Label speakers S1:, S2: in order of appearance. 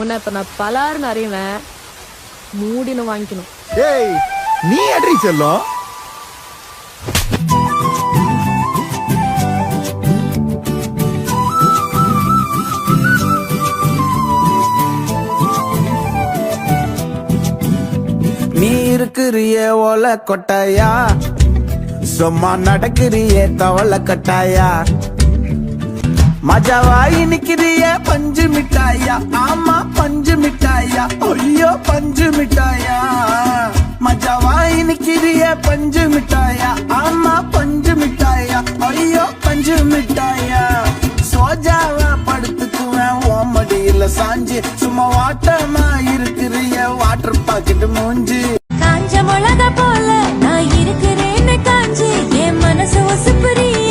S1: உன்னை இப்ப நான் பலாருன்னு அறிவேன், மூடின்னு வாங்கிக்கணும்.
S2: ஏய் நீ அடி செல்லும்.
S3: நீ இருக்கிறிய ஓல கொட்டாயா, சும்மா நடக்கிறிய தவள கட்டாயா, மஜாவாய் நிக்கிறிய பஞ்சு மிட்டாயா, ஆமா பஞ்சு மிட்டாயா, ஐயோ பஞ்சு மிட்டாயா, மஜாவாய் நிக்கிறிய பஞ்சு மிட்டாயா, ஆமா பஞ்சு மிட்டாயா, ஐயோ பஞ்சு மிட்டாயா, சோஜாவா படுத்துக்குவேன் ஓமடியில சாஞ்சு, சும்மா வாட்டமா இருக்கிறிய வாட்டர் பாக்கெட் மூஞ்சி,
S4: காஞ்ச மிளகா போல நான் இருக்கிறேன்னு காஞ்சி என் மனசு ஒசுப்புறிய